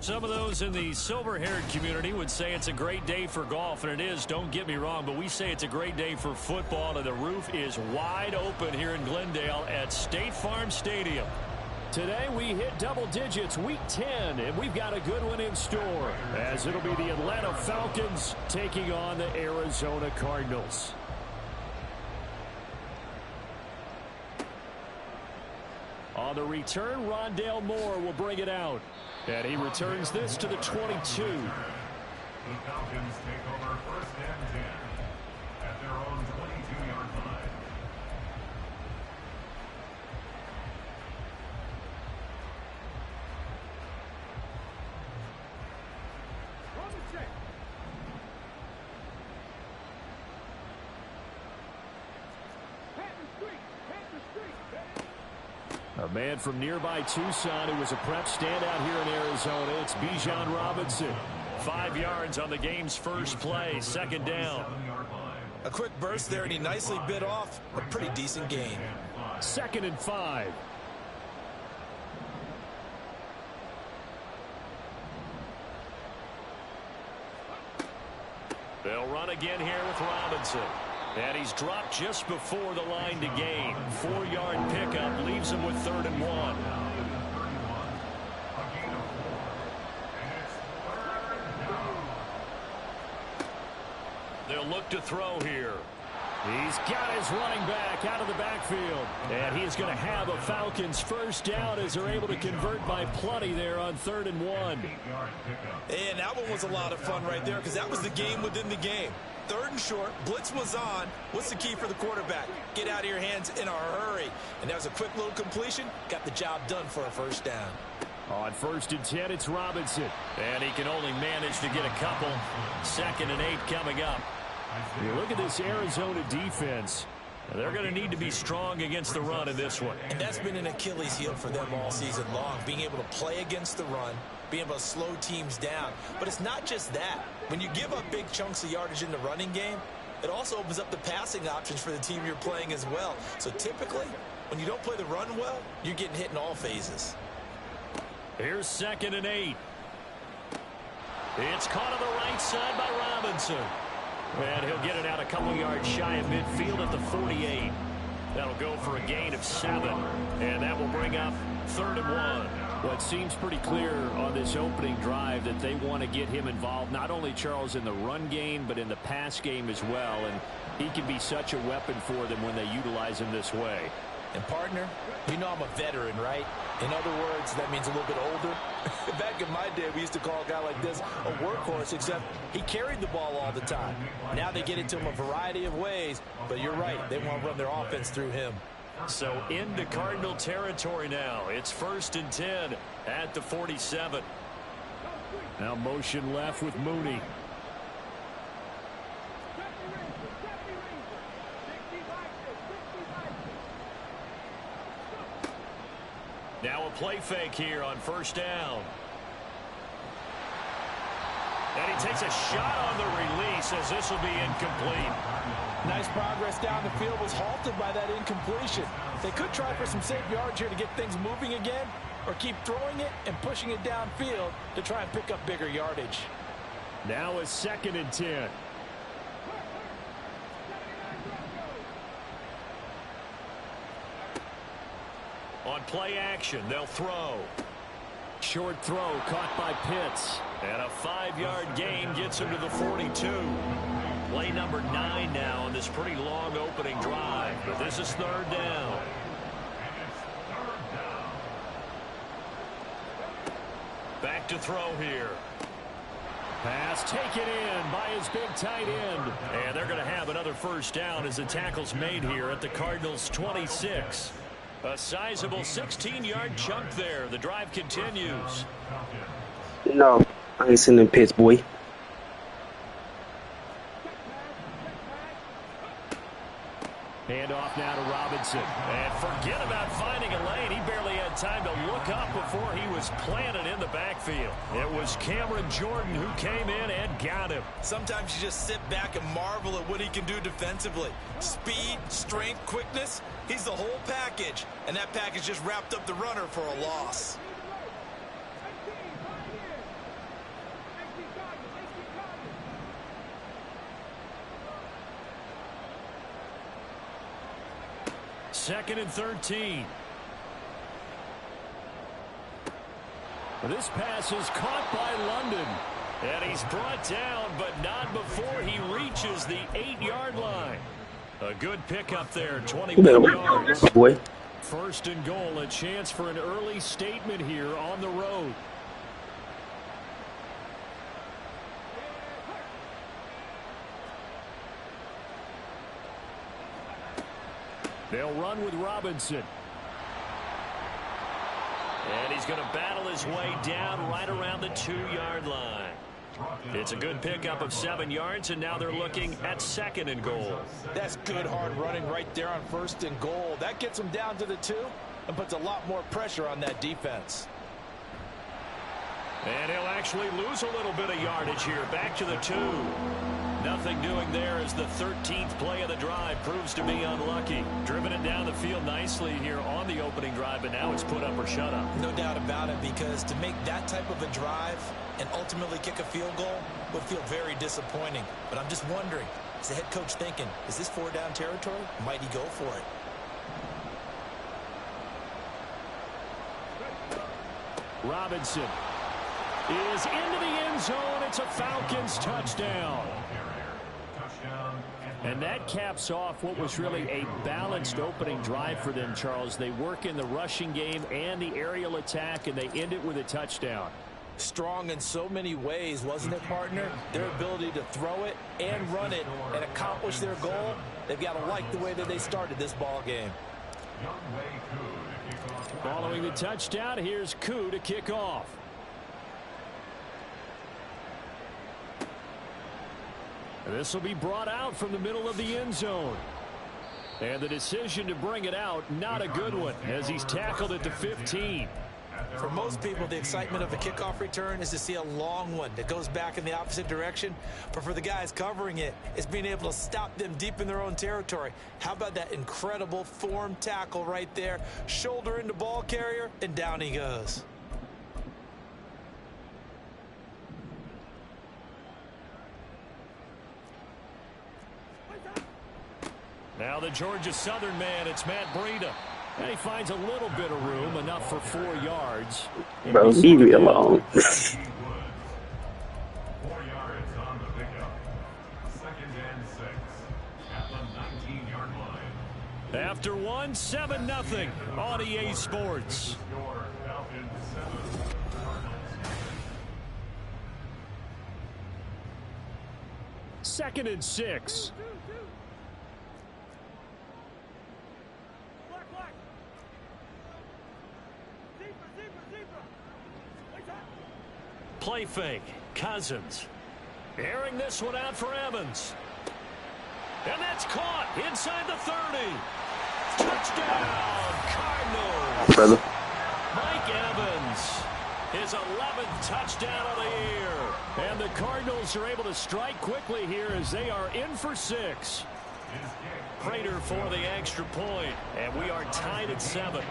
Some of those in the silver-haired community would say it's a great day for golf, and it is, don't get me wrong, but we say it's a great day for football, and the roof is wide open here in Glendale at State Farm Stadium. Today we hit double digits, week 10, and we've got a good one in store, as it'll be the Atlanta Falcons taking on the Arizona Cardinals. On the return, Rondale Moore will bring it out. And he returns this to the 22. The Falcons take over first and 10 at their own 22-yard line. A man from nearby Tucson who was a prep standout here in Arizona. It's Bijan Robinson. 5 yards on the game's first play, second down. A quick burst there, and he nicely bit off a pretty decent gain. 2nd and 5. They'll run again here with Robinson. And he's dropped just before the line to gain. 4-yard pickup leaves him with 3rd and 1. They'll look to throw here. He's got his running back out of the backfield. And he's going to have a Falcons first down as they're able to convert by plenty there on 3rd and 1. And that one was a lot of fun right there because that was the game within the game. 3rd and short, blitz was on. What's the key for the quarterback? Get out of your hands in a hurry. And that was a quick little completion. Got the job done for a first down. On 1st and 10, it's Robinson. And he can only manage to get a couple. 2nd and 8 coming up. You look at this Arizona defense. They're going to need to be strong against the run in this one. And that's been an Achilles heel for them all season long, being able to play against the run, being able to slow teams down. But it's not just that. When you give up big chunks of yardage in the running game, it also opens up the passing options for the team you're playing as well. So typically, when you don't play the run well, you're getting hit in all phases. Here's 2nd and 8. It's caught on the right side by Robinson. And he'll get it out a couple yards shy of midfield at the 48. That'll go for a gain of 7. And that will bring up 3rd and 1. Well, it seems pretty clear on this opening drive that they want to get him involved, not only, Charles, in the run game, but in the pass game as well. And he can be such a weapon for them when they utilize him this way. And, partner, you know I'm a veteran, right? In other words, that means a little bit older. Back in my day, we used to call a guy like this a workhorse, except he carried the ball all the time. Now they get it to him a variety of ways, but you're right. They want to run their offense through him. So into Cardinal territory now. It's 1st and 10 at the 47. Now motion left with Mooney. Now a play fake here on 1st down. And he takes a shot on the release as this will be incomplete. Nice progress down the field, was halted by that incompletion. They could try for some safe yards here to get things moving again, or keep throwing it and pushing it downfield to try and pick up bigger yardage. Now a 2nd and 10. On play action, they'll throw. Short throw caught by Pitts. And a 5-yard gain gets him to the 42. Play number 9 now on this pretty long opening drive. But this is 3rd down. Back to throw here. Pass taken in by his big tight end. And they're going to have another first down as the tackle's made here at the Cardinals' 26. A sizable 16-yard chunk there. The drive continues. No, I ain't seen them pits, boy. Handoff now to Robinson. And forget about finding a lane. He barely had time to look up before he was planted in the backfield. It was Cameron Jordan who came in and got him. Sometimes you just sit back and marvel at what he can do defensively. Speed, strength, quickness. He's the whole package. And that package just wrapped up the runner for a loss. 2nd and 13. This pass is caught by London. And he's brought down, but not before he reaches the 8-yard line. A good pickup there, 21 yards. Boy. 1st and goal, a chance for an early statement here on the road. They'll run with Robinson. And he's going to battle his way down right around the 2-yard line. It's a good pickup of 7 yards, and now they're looking at 2nd and goal. That's good hard running right there on 1st and goal. That gets them down to the 2 and puts a lot more pressure on that defense. And he'll actually lose a little bit of yardage here. Back to the 2. Nothing doing there as the 13th play of the drive proves to be unlucky. Driven it down the field nicely here on the opening drive, but now it's put up or shut up. No doubt about it, because to make that type of a drive and ultimately kick a field goal would feel very disappointing. But I'm just wondering, is the head coach thinking, is this 4-down territory? Might he go for it? Robinson is into the end zone. It's a Falcons touchdown. And that caps off what was really a balanced opening drive for them, Charles. They work in the rushing game and the aerial attack, and they end it with a touchdown. Strong in so many ways, wasn't it, partner? Their ability to throw it and run it and accomplish their goal, they've got to like the way that they started this ball game. Following the touchdown, here's Koo to kick off. This will be brought out from the middle of the end zone. And the decision to bring it out, not a good one, as he's tackled at the 15. For most people, the excitement of a kickoff return is to see a long one that goes back in the opposite direction. But for the guys covering it, it's being able to stop them deep in their own territory. How about that incredible form tackle right there? Shoulder into ball carrier, and down he goes. Now the Georgia Southern man, it's Matt Breida. And he finds a little bit of room, enough for 4 yards. Bro, leave me alone. 4 yards on the pickup. 2nd and 6 at the 19-yard line. After 7-0 on EA Sports. Score, Falcons 7, Cardinals 2nd and 6. Play fake. Cousins. Airing this one out for Evans. And that's caught inside the 30. Touchdown, Cardinals. Brother. Mike Evans, his 11th touchdown of the year. And the Cardinals are able to strike quickly here as they are in for 6. Prater for the extra point. And we are tied at 7.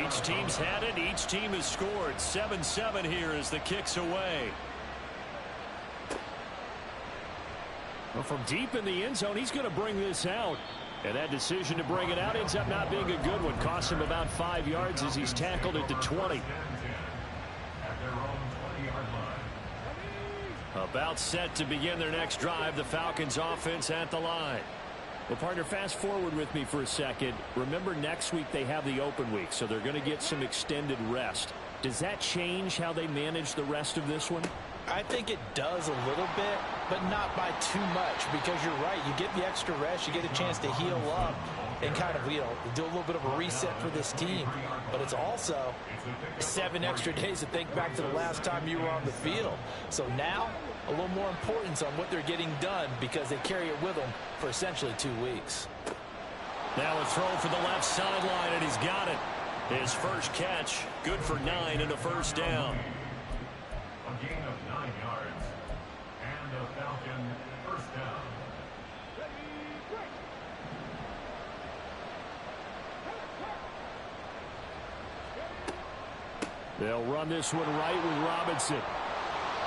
Each team's had it. Each team has scored. 7-7 here as the kick's away. Well, from deep in the end zone, he's going to bring this out. And that decision to bring it out ends up not being a good one. Costs him about 5 yards as he's tackled at the 20. About set to begin their next drive. The Falcons offense at the line. Well, partner, fast forward with me for a second. Remember, next week they have the open week, so they're going to get some extended rest. Does that change how they manage the rest of this one? I think it does a little bit, but not by too much, because you're right. You get the extra rest. You get a chance to heal up and kind of, do a little bit of a reset for this team. But it's also 7 extra days to think back to the last time you were on the field. So now, a little more importance on what they're getting done, because they carry it with them for essentially 2 weeks. Now a throw for the left sideline, and he's got it. His first catch, good for 9 and a first down. A gain of 9 yards and a Falcon first down. They'll run this one right with Robinson.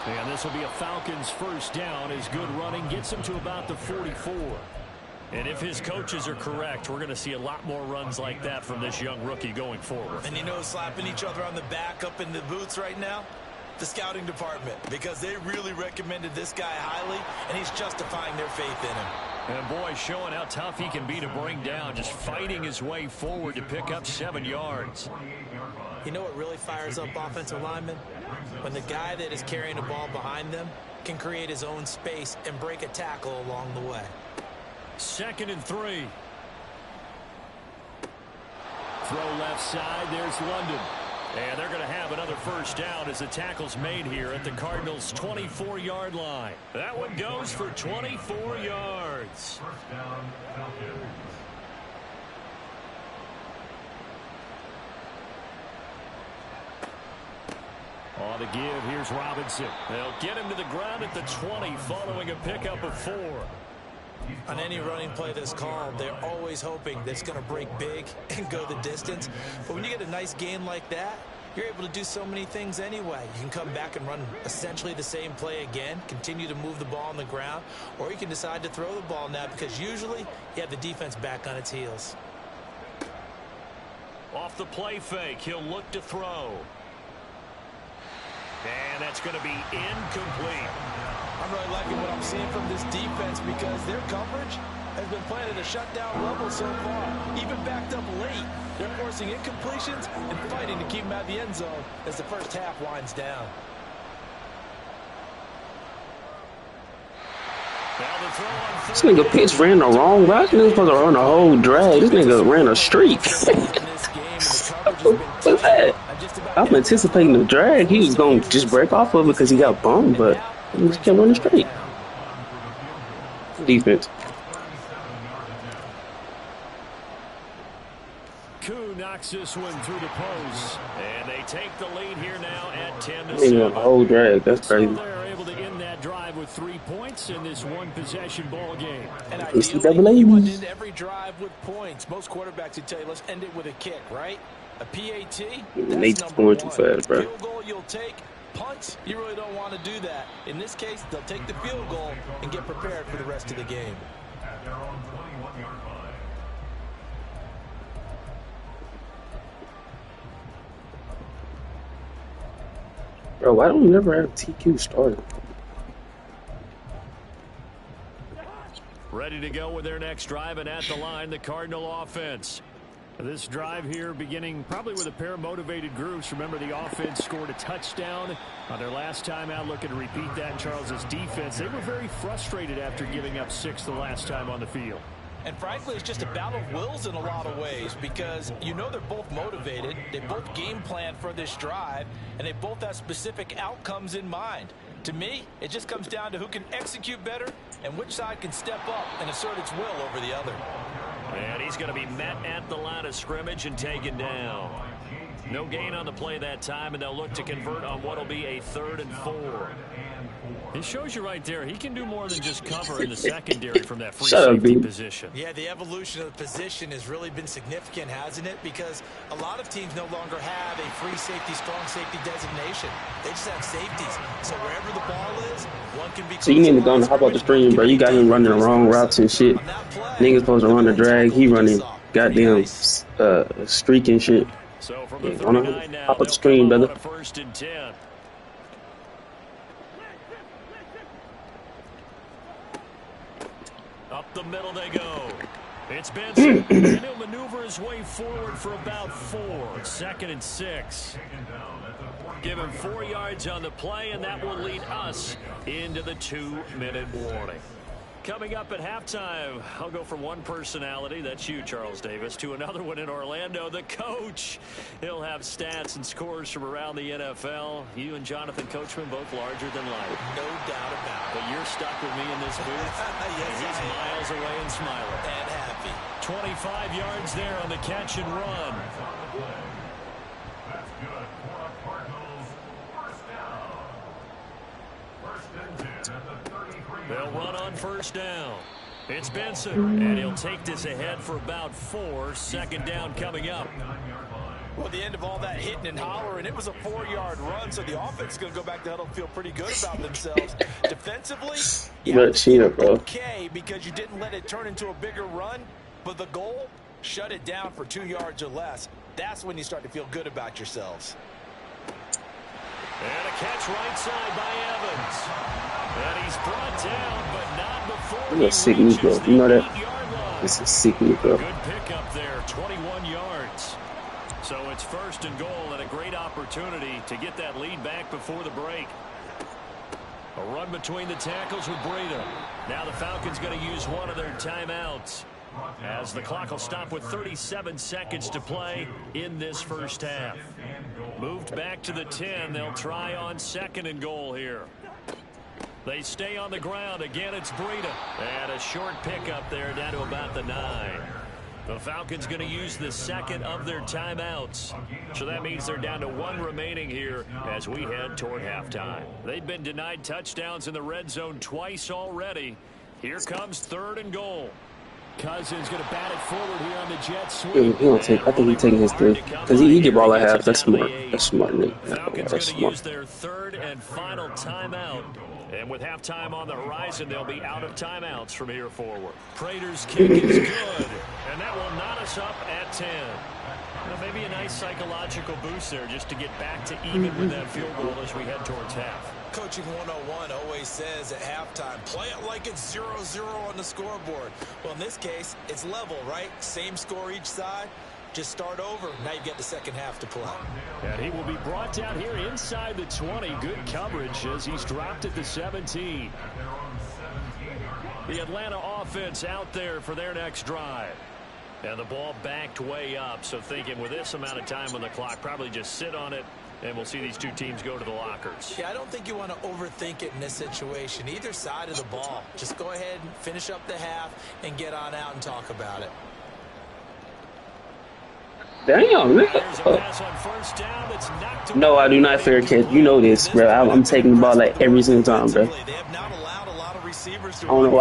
And this will be a Falcons first down as good running gets him to about the 44. And if his coaches are correct, we're going to see a lot more runs like that from this young rookie going forward. And you know, slapping each other on the back up in the boots right now? The scouting department, because they really recommended this guy highly, and he's justifying their faith in him. And boy, showing how tough he can be to bring down, just fighting his way forward to pick up 7 yards. You know what really fires up offensive linemen? When the guy that is carrying the ball behind them can create his own space and break a tackle along the way. 2nd and 3. Throw left side. There's London. And they're going to have another first down as the tackle's made here at the Cardinals' 24-yard line. That one goes for 24 yards. First down, Falcons. On the give, here's Robinson. They'll get him to the ground at the 20 following a pickup of 4. On any running play that's called, they're always hoping that it's going to break big and go the distance. But when you get a nice gain like that, you're able to do so many things anyway. You can come back and run essentially the same play again, continue to move the ball on the ground, or you can decide to throw the ball now because usually you have the defense back on its heels. Off the play fake, he'll look to throw. And that's going to be incomplete. I'm really liking what I'm seeing from this defense because their coverage has been playing at a shutdown level so far. Even backed up late, they're forcing incompletions and fighting to keep them out of the end zone as the first half winds down. This nigga pitch ran the wrong route. This nigga supposed to run a whole drag. This nigga ran a streak. What's that? I'm anticipating the drag. He was going to just break off of it because he got bummed, but he just kept running straight. Defense. Koo knocks this one through the post. And they take the lead here now at 10-7. He ran a whole drag. That's crazy. So they're able to end that drive with 3 points in this one-possession ball game. And ideally, you want to end every drive with points. Most quarterbacks would tell you, let's end it with a kick, right? A PAT, Nate's that's going number too one. fast, bro. Field goal you'll take. Punts, you really don't want to do that. In this case, they'll take the field goal and get prepared for the rest of the game. At their own 21-yard line. Bro, why don't we never have TQ started? Ready to go with their next drive, and at the line, the Cardinal offense. This drive here beginning probably with a pair of motivated groups. Remember, the offense scored a touchdown on their last time out. Looking to repeat that in Charles's defense. They were very frustrated after giving up 6 the last time on the field. And frankly, it's just a battle of wills in a lot of ways because you know they're both motivated. They both game plan for this drive, and they both have specific outcomes in mind. To me, it just comes down to who can execute better and which side can step up and assert its will over the other. And he's going to be met at the line of scrimmage and taken down. No gain on the play that time, and they'll look to convert on what will be a 3rd and 4. It shows you right there, he can do more than just cover in the secondary from that free safety position. Yeah, the evolution of the position has really been significant, hasn't it? Because a lot of teams no longer have a free safety, strong safety designation. They just have safeties. So wherever the ball is, one can be. So you need to go and hop out the stream, bro. You got him running the wrong routes and shit. Niggas supposed to run the drag. He running goddamn streak and shit. So from the 39 now, hop out the stream, brother. 1st and 10. Up the middle they go. It's Benson, and he'll maneuver his way forward for about 4. 2nd and 6. Give him 4 yards on the play, and that will lead us into the 2-minute warning. Coming up at halftime, I'll go from one personality, that's you, Charles Davis, to another one in Orlando, the coach. He'll have stats and scores from around the NFL. You and Jonathan Coachman both larger than life. No doubt about it. But you're stuck with me in this booth. Yes, and he's miles away and smiling. And happy. 25 yards there on the catch and run. That's good for the Cardinals. First down. 1st and 10 at the 33. They'll run on 1st down. It's Benson, and he'll take this ahead for about 4. 2nd down coming up. 9-yard line. Well, the end of all that hitting and hollering, it was a 4-yard run, so the offense is going to go back to huddle and feel pretty good about themselves. Defensively, you have to feel okay because you didn't let it turn into a bigger run, but the goal, shut it down for 2 yards or less. That's when you start to feel good about yourselves. And a catch right side by Evans. And he's brought down, but not before he reaches the 8-yard line. You know that? It's a sick Negro. Good pickup there, 21 yards. So it's 1st and goal, and a great opportunity to get that lead back before the break. A run between the tackles with Breida. Now the Falcons going to use one of their timeouts, as the clock will stop with 37 seconds to play in this first half. Moved back to the 10. They'll try on 2nd and goal here. They stay on the ground. Again, it's Breida. And a short pickup there down to about the 9. The Falcons going to use the 2nd of their timeouts. So that means they're down to 1 remaining here as we head toward halftime. They've been denied touchdowns in the red zone twice already. Here comes 3rd and goal. Cousins going to bat it forward here on the jet sweep. He don't take. I think he's taking his 3 because he get ball at half. That's smart. That's smart, Nick. Falcons That's going to use their 3rd and final timeout. And with halftime on the horizon, they'll be out of timeouts from here forward. Prater's kick is good, and that will knot us up at 10. Well, maybe a nice psychological boost there just to get back to even with that field goal as we head towards half. Coaching 101 always says at halftime, play it like it's 0-0 on the scoreboard. Well, in this case, it's level, right? Same score each side. Just start over. Now you get the second half to play. And he will be brought down here inside the 20. Good coverage as he's dropped at the 17. The Atlanta offense out there for their next drive. And the ball backed way up. So thinking with this amount of time on the clock, probably just sit on it. And we'll see these 2 teams go to the lockers. Yeah, I don't think you want to overthink it in this situation. Either side of the ball. Just go ahead and finish up the half and get on out and talk about it. Damn, man. No, I do not fair catch. You know this, bro. I'm taking the ball like every single time, bro. I don't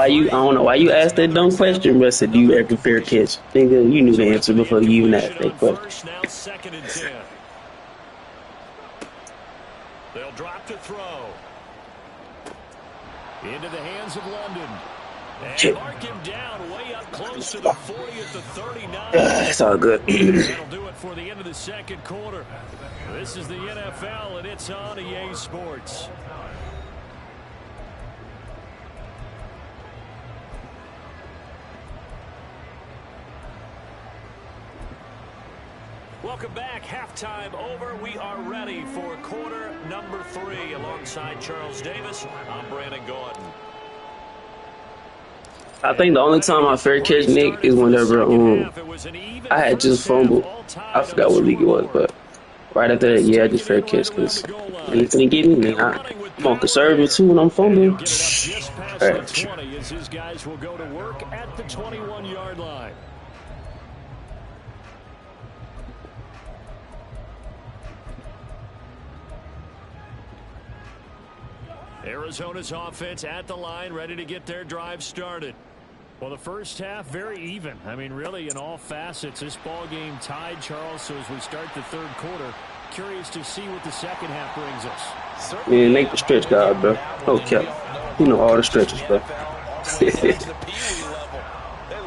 know why you asked that dumb question, bro. Said, do you ever fair catch? Nigga, you knew the answer before you even asked that question. Now 2nd and 10. They'll drop to throw. Into the hands of London. And mark him down way up close to the 40 at the 39. It's all good. That'll do it for the end of the 2nd quarter. This is the NFL, and it's on EA Sports. Welcome back. Halftime over. We are ready for quarter number 3. Alongside Charles Davis, I'm Brandon Gordon. I think the only time I fair catch, Nick, is whenever I had just fumbled. I forgot what league it was, but right after that, yeah, I just fair catch because anything get me, man. I'm on conservative too when I'm fumbling. Right. As his guys will go to work at the 21-yard line. Arizona's offense at the line, ready to get their drive started. Well, the first half, very even. I mean, really, in all facets, this ball game tied, Charles. So as we start the 3rd quarter, curious to see what the second half brings us. Man, make the stretch guard, bro. Okay. You know all the stretches, bro. They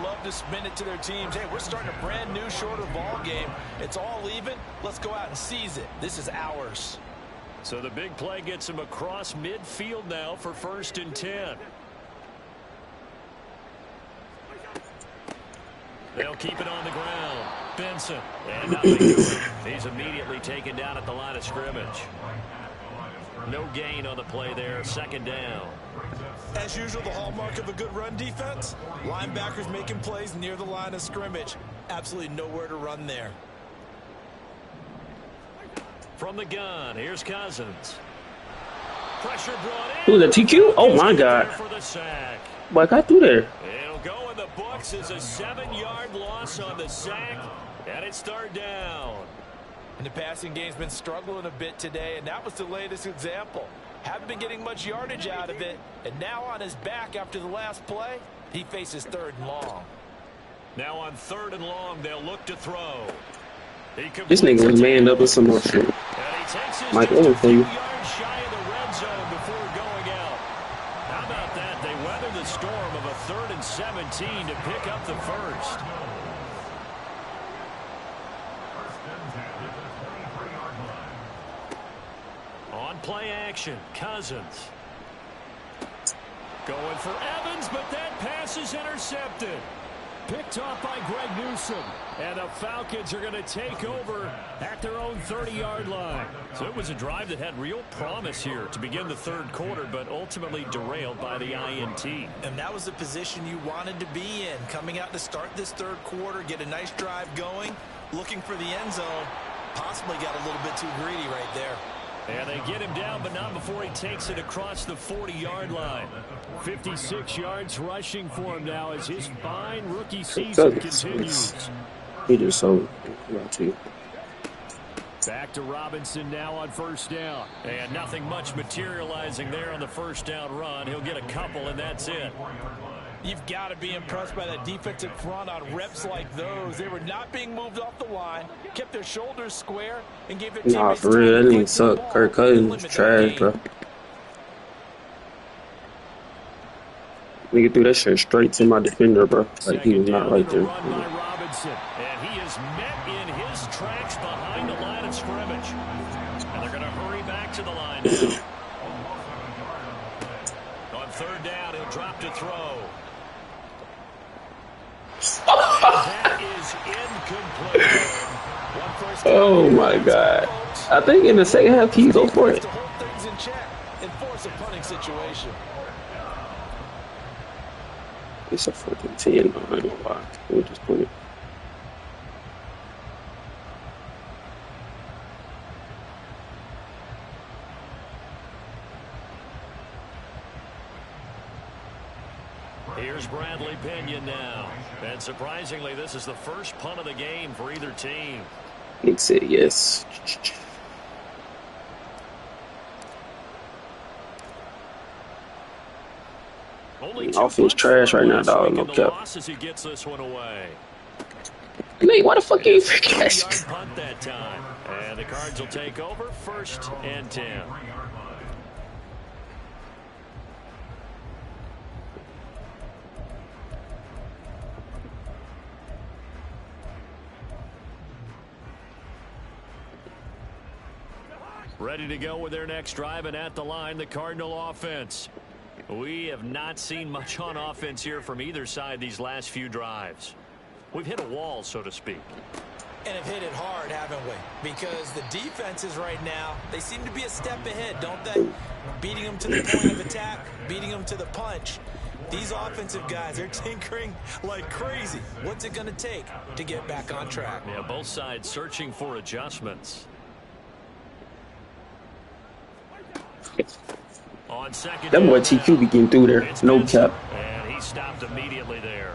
love to spin it to their teams. Hey, we're starting a brand new, shorter ball game. It's all even. Let's go out and seize it. This is ours. So the big play gets him across midfield now for 1st and 10. They'll keep it on the ground. Benson. And nothing doing. He's immediately taken down at the line of scrimmage. No gain on the play there. 2nd down. As usual, the hallmark of a good run defense. Linebackers making plays near the line of scrimmage. Absolutely nowhere to run there. From the gun, here's Cousins. Pressure brought in. Ooh, the TQ? Oh, my God. What got through there? It'll go in the books as a 7-yard loss on the sack, and it's 3rd down. And the passing game's been struggling a bit today, and that was the latest example. Haven't been getting much yardage out of it, and now on his back after the last play, he faces 3rd and long. Now on 3rd and long, they'll look to throw. This nigga was manned up with some more shit. Mike over for you. Yards shy of the red zone before going out. How about that? They weather the storm of a 3rd and 17 to pick up the first. On play action, Cousins. Going for Evans, but that pass is intercepted. Picked off by Greg Newsome. And the Falcons are going to take over at their own 30-yard line. So it was a drive that had real promise here to begin the 3rd quarter, but ultimately derailed by the INT. And that was the position you wanted to be in. Coming out to start this 3rd quarter, get a nice drive going, looking for the end zone. Possibly got a little bit too greedy right there. And they get him down, but not before he takes it across the 40-yard line. 56 yards rushing for him now as his fine rookie season continues. He just sold it to you. Back to Robinson now on 1st down. And nothing much materializing there on the 1st down run. He'll get a couple, and that's it. You've got to be impressed by that defensive front on reps like those. They were not being moved off the line, kept their shoulders square, and gave their teammates for real, that nigga suck. Kirk Cousins trash, bro. Nigga threw that shit straight to my defender, bro. Like he was not right there. And he is met in his tracks behind the line of scrimmage. And they're going to hurry back to the line now. On 3rd down, he'll drop to throw. That is incomplete. Oh my God! I think in the second half he go for it. To hold things in check and force a punting situation. It's a fucking 10. I ain't gonna lie. We'll just put it. Here's Bradley Pinion now. And surprisingly, this is the first punt of the game for either team. Nick said yes. Offense trash right now, dog. No cap. Nate, why the fuck you catch? Punt that time. And the Cards will take over 1st and 10. Ready to go with their next drive, and at the line, the Cardinal offense. We have not seen much on offense here from either side these last few drives. We've hit a wall, so to speak. And have hit it hard, haven't we? Because the defenses right now, they seem to be a step ahead, don't they? Beating them to the point of attack, beating them to the punch. These offensive guys, they're tinkering like crazy. What's it going to take to get back on track? Yeah, both sides searching for adjustments. On 2nd That boy TQ be getting through there. No cap. And he stopped immediately there.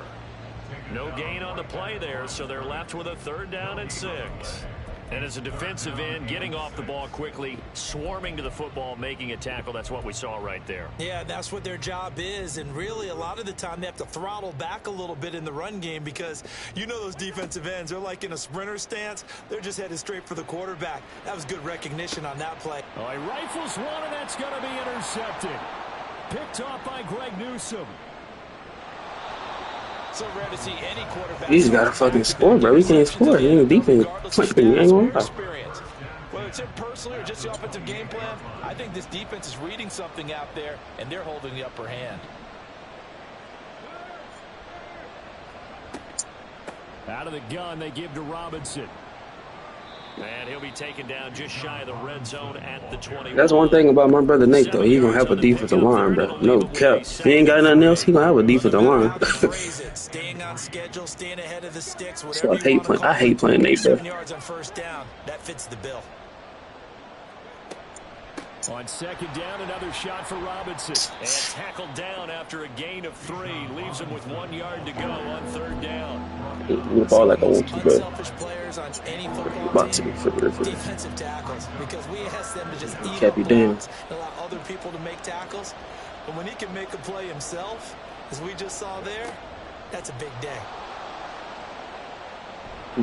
No gain on the play there, so they're left with a 3rd down and 6. And as a defensive end, getting off the ball quickly, swarming to the football, making a tackle, that's what we saw right there. Yeah, that's what their job is, and really a lot of the time they have to throttle back a little bit in the run game because you know those defensive ends, they're like in a sprinter stance. They're just headed straight for the quarterback. That was good recognition on that play. Oh, he rifles one, and that's going to be intercepted. Picked off by Greg Newsome. So rare to see any quarterback. He's got to fucking score, bro. He can't score. He ain't defense. Whether it's him personally or just the offensive game plan, I think this defense is reading something out there, and they're holding the upper hand. Out of the gun, they give to Robinson. And he'll be taken down just shy of the red zone at the 20. That's one thing about my brother Nate, though. He gonna have a defensive line, bro. No cap. If he ain't got nothing else, he gonna have a defensive line. Staying on schedule, staying ahead of the sticks. So I hate playing Nate, bro. 7 yards on 1st down. That fits the bill. On 2nd down, another shot for Robinson. And tackled down after a gain of 3. Leaves him with 1 yard to go on 3rd down. The ball like I want to, bro. Unselfish players on any football team. Defensive tackles, because we ask them to just eat up blocks and allow other people to make tackles. But when he can make a play himself, as we just saw there, that's a big day.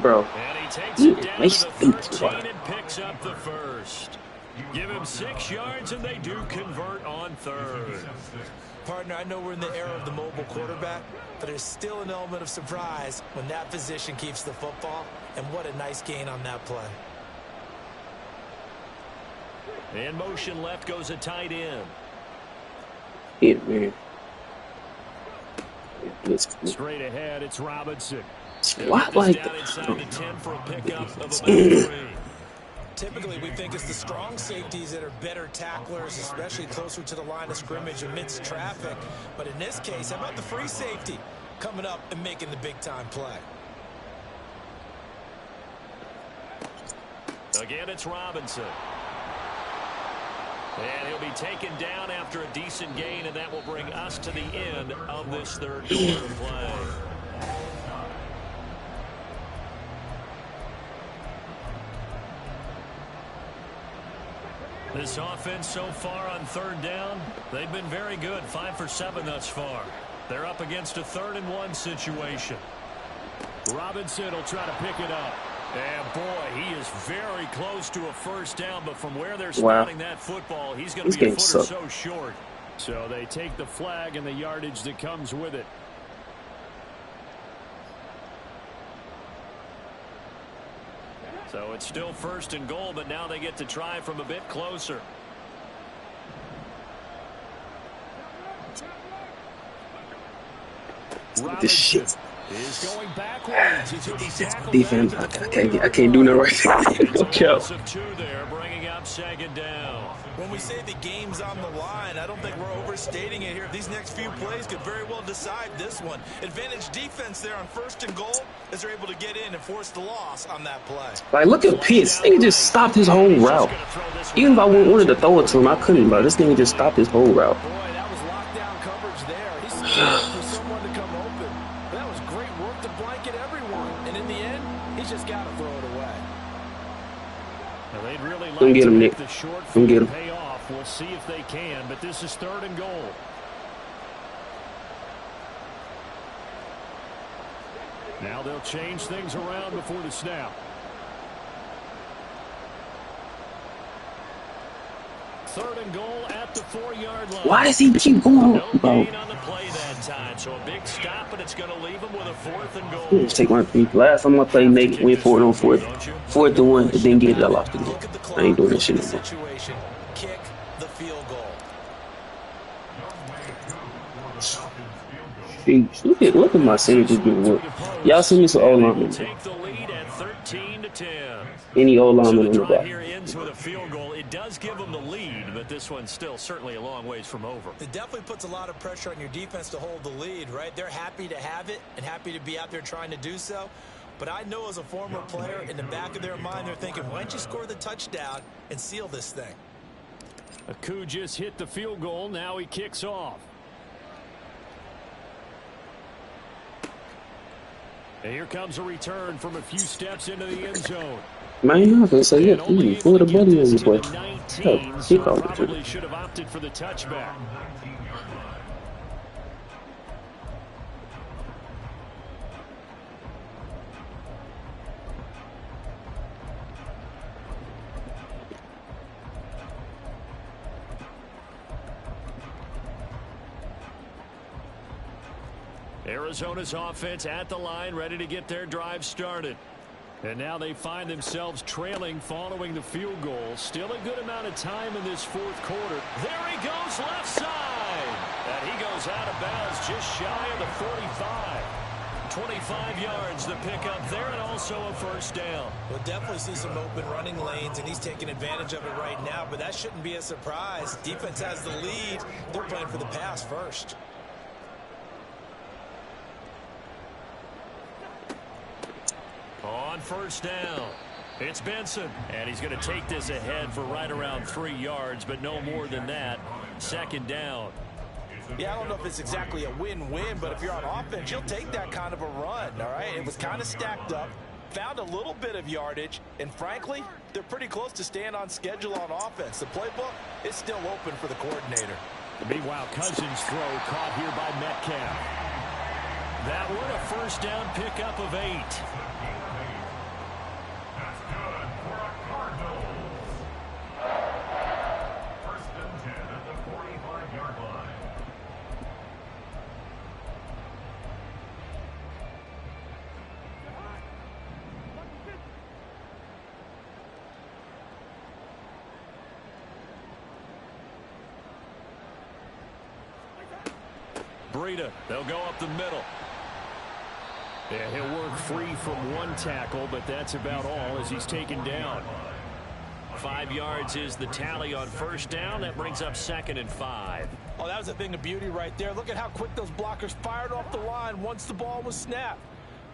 Bro. And he takes He it down makes to the things 13 and picks up the first. Give him 6 yards, and they do convert on third. Partner, I know we're in the era of the mobile quarterback, but there's still an element of surprise when that position keeps the football, and what a nice gain on that play. In motion left goes a tight end. Hit, man. Straight ahead, it's Robinson. What like down inside the 10 for a pickup of about 3. Typically, we think it's the strong safeties that are better tacklers, especially closer to the line of scrimmage amidst traffic. But in this case, how about the free safety coming up and making the big-time play? Again, it's Robinson. And he'll be taken down after a decent gain, and that will bring us to the end of this third quarter play. This offense so far on third down, they've been very good. 5 for 7 thus far. They're up against a 3rd and 1 situation. Robinson will try to pick it up. And boy, he is very close to a first down, but from where they're spotting that football, he's going to be a foot or so short. So they take the flag and the yardage that comes with it. So it's still 1st and goal, but now they get to try from a bit closer. This shit is going backwards. Defense. I can't do no right. Okay. There, bringing up 2nd down. When we say the game's on the line, I don't think we're overstating it here. These next few plays could very well decide this one. Advantage defense there on 1st and goal as they're able to get in and force the loss on that play. Like, look at Pitts. This nigga just stopped his whole route. Even if I wanted to throw it to him, I couldn't, bro. This nigga just stopped his whole route. Boy, that was lockdown coverage there. He's scared for someone to come open. But that was great work to blanket everyone. And in the end, he's just got to throw it away. Now they'd really like Don't get him, to Nick. the short Don't get him. pay off. We'll see if they can, but this is 3rd and goal. Now they'll change things around before the snap. 3rd and goal at the 4-yard line. Why does he keep going? No gain on the play that time, so a big stop, and it's going to leave him with a 4th and goal. Let's take my three. Last time I played, make win for it on 4th. 4th and 1, and then get it. I lost again. I ain't doing that shit anymore. Kick the field goal. Jeez, look at my center just doing work. Y'all send me some old linemen. Take the lead at 13-10. Any old So lineman the on the drive block. here ends with a field goal. It does give them the lead, but this one's still certainly a long ways from over. It definitely puts a lot of pressure on your defense to hold the lead, right? They're happy to have it and happy to be out there trying to do so. But I know as a former player, in the back of their mind, they're thinking, why don't you score the touchdown and seal this thing? Aku just hit the field goal. Now he kicks off. And here comes a return from a few steps into the end zone. Man, I can say yeah, pull the buddy in this way. So probably should have opted for the touchback. Arizona's offense at the line, ready to get their drive started. And now they find themselves trailing following the field goal. Still a good amount of time in this 4th quarter. There he goes, left side. And he goes out of bounds just shy of the 45. 25 yards the pickup there, and also a 1st down. We'll definitely see some open running lanes, and he's taking advantage of it right now, but that shouldn't be a surprise. Defense has the lead. They're playing for the pass first. On 1st down, it's Benson, and he's going to take this ahead for right around 3 yards, but no more than that. 2nd down. Yeah, I don't know if it's exactly a win-win, but if you're on offense, you'll take that kind of a run, all right? It was kind of stacked up, found a little bit of yardage, and frankly, they're pretty close to staying on schedule on offense. The playbook is still open for the coordinator. Meanwhile, Cousins' throw caught here by Metcalf. That one a 1st down pickup of 8. Breida. They'll go up the middle. Yeah, he'll work free from one tackle, but that's about all as he's taken down. 5 yards is the tally on first down. That brings up 2nd and 5. Oh, that was a thing of beauty right there. Look at how quick those blockers fired off the line once the ball was snapped.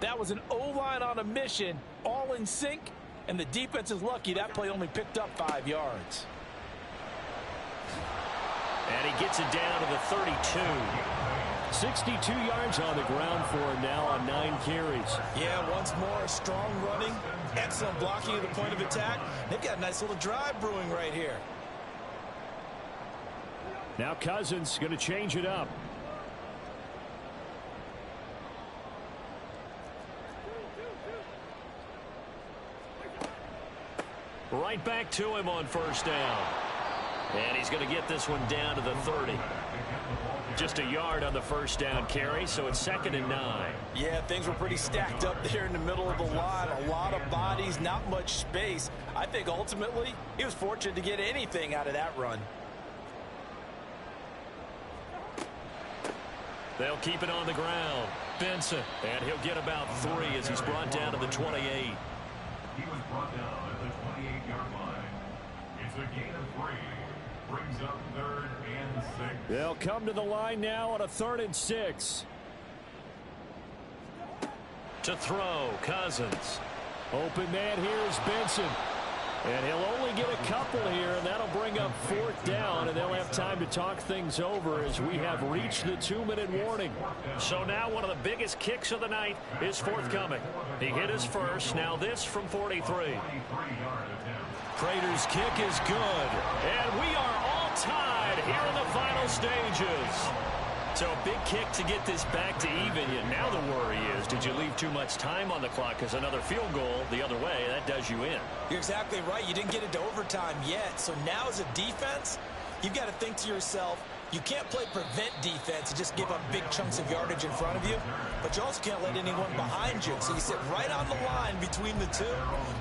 That was an O-line on a mission, all in sync, and the defense is lucky that play only picked up 5 yards. And he gets it down to the 32. 62 yards on the ground for him now on 9 carries. Yeah, once more, strong running, excellent blocking at the point of attack. They've got a nice little drive brewing right here. Now Cousins going to change it up. Right back to him on first down. And he's going to get this one down to the 30. Just a yard on the first down carry, so it's 2nd and 9. Yeah, things were pretty stacked up there in the middle of the line. A lot of bodies, not much space. I think ultimately he was fortunate to get anything out of that run. They'll keep it on the ground. Benson, and he'll get about 3 as he's brought down to the 28. He was brought down at the 28-yard line. It's a gain of 3. Brings up 3rd and 6. They'll come to the line now on a 3rd and 6. To throw, Cousins. Open man here is Benson. And he'll only get a couple here, and that'll bring up 4th down, and they'll have time to talk things over as we have reached the 2-minute warning. So now one of the biggest kicks of the night is forthcoming. He hit his first. Now this from 43. Prater's kick is good. And we are all tied here in the final stages. So a big kick to get this back to even. Yet now the worry is, did you leave too much time on the clock? Because another field goal the other way, that does you in. You're exactly right. You didn't get into overtime yet. So now as a defense, you've got to think to yourself, you can't play prevent defense and just give up big chunks of yardage in front of you, but you also can't let anyone behind you. So you sit right on the line between the two,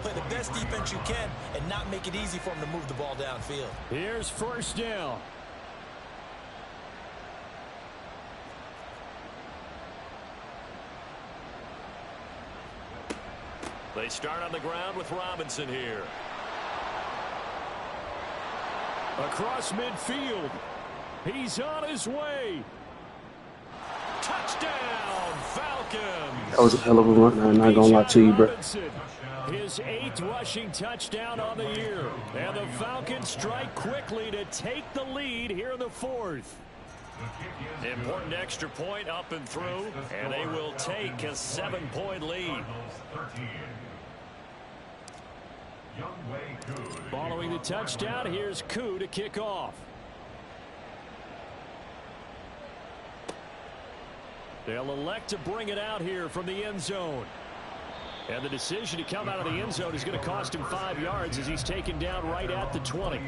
play the best defense you can, and not make it easy for them to move the ball downfield. Here's first down. They start on the ground with Robinson here. Across midfield. He's on his way. Touchdown, Falcons. That was a hell of a run. I'm not going to lie to you, bro. His 8th rushing touchdown on the year. And the Falcons strike quickly to take the lead here in the 4th. Important extra point up and through, and they will take a 7-point lead. Following the touchdown, here's Koo to kick off. They'll elect to bring it out here from the end zone. And the decision to come out of the end zone is going to cost him 5 yards as he's taken down right at the 20.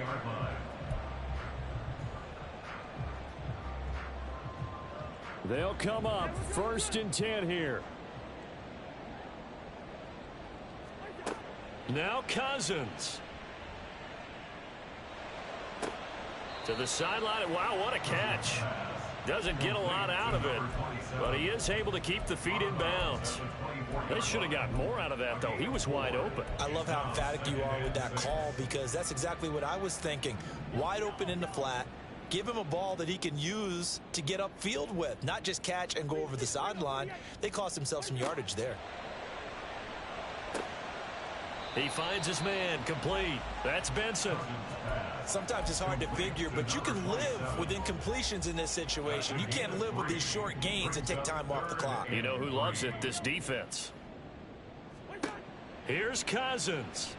They'll come up 1st and 10 here. Now Cousins. To the sideline. Wow, what a catch. Doesn't get a lot out of it, but he is able to keep the feet in bounds. They should have got more out of that, though. He was wide open. I love how emphatic you are with that call, because that's exactly what I was thinking. Wide open in the flat. Give him a ball that he can use to get upfield with, not just catch and go over the sideline. They cost themselves some yardage there. He finds his man, complete. That's Benson. Sometimes it's hard to figure, but you can live with incompletions in this situation. You can't live with these short gains and take time off the clock. You know who loves it? This defense. Here's Cousins.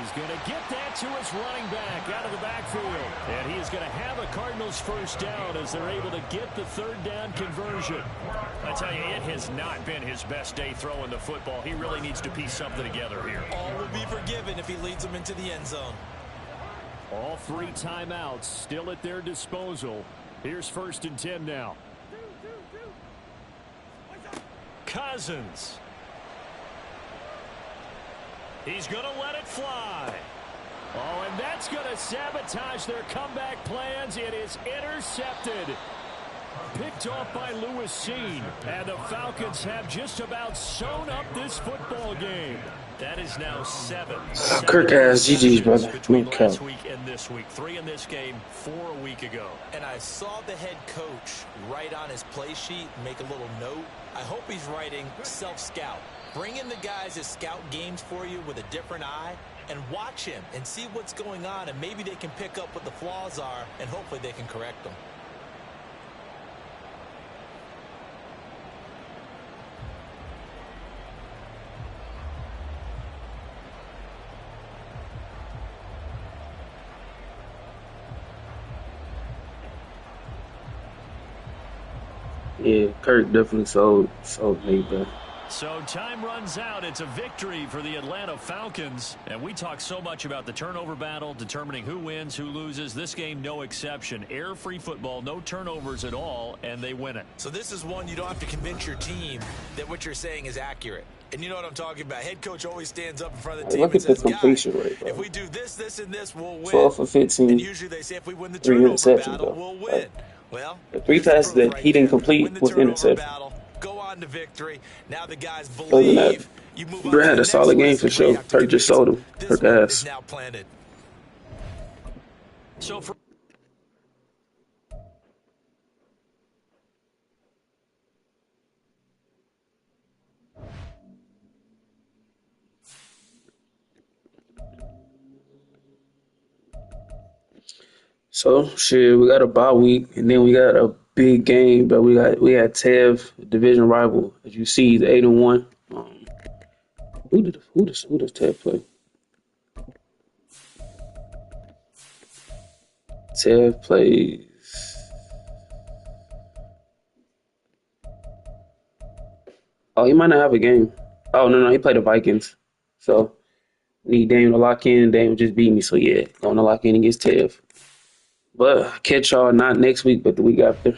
He's going to get that to his running back out of the backfield. And he is going to have a Cardinals first down as they're able to get the 3rd down conversion. I tell you, it has not been his best day throwing the football. He really needs to piece something together here. All will be forgiven if he leads them into the end zone. All 3 timeouts still at their disposal. Here's 1st and 10 now. Cousins. He's going to let it fly. Oh, and that's going to sabotage their comeback plans. It is intercepted. Picked off by Lewis Seen. And the Falcons have just about sewn up this football game. That is now 7. Kirk ass GG's, brother. Between No last cap. week and this week. 3 in this game, 4 a week ago. And I saw the head coach write on his play sheet, make a little note. I hope he's writing self-scout. Bring in the guys that scout games for you with a different eye and watch him and see what's going on, and maybe they can pick up what the flaws are, and hopefully they can correct them. Yeah, Kirk definitely sold me, bro. So time runs out. It's a victory for the Atlanta Falcons. And we talk so much about the turnover battle, determining who wins, who loses. This game, no exception. Error-free football, no turnovers at all, and they win it. So this is one you don't have to convince your team that what you're saying is accurate. And you know what I'm talking about. Head coach always stands up in front of the team Look and at the says, completion guys, rate, bro. if we do this, this, and this, we'll win. 12 for 15. And usually they say if we win the 3 turnover interceptions, battle, though. we'll win. Like, Well, the 3 here's the passes proof that right he didn't there. complete Win the was turnover interception. battle, go on to victory. Now the guys Other than that, believe you move on Brad to had the a solid next game for lesson where you sure. have to Kirk just convince sold him. this Kirk one ass. is now planted. So for So shit, we got a bye week, and then we got a big game. But we had Tev, division rival. As you see, he's 8-1. Who does Tev play? Tev plays. Oh, he might not have a game. Oh no, he played the Vikings. So need Dame to lock in. Dame just beat me, so yeah, going to lock in against Tev. But catch y'all not next week, but the week after.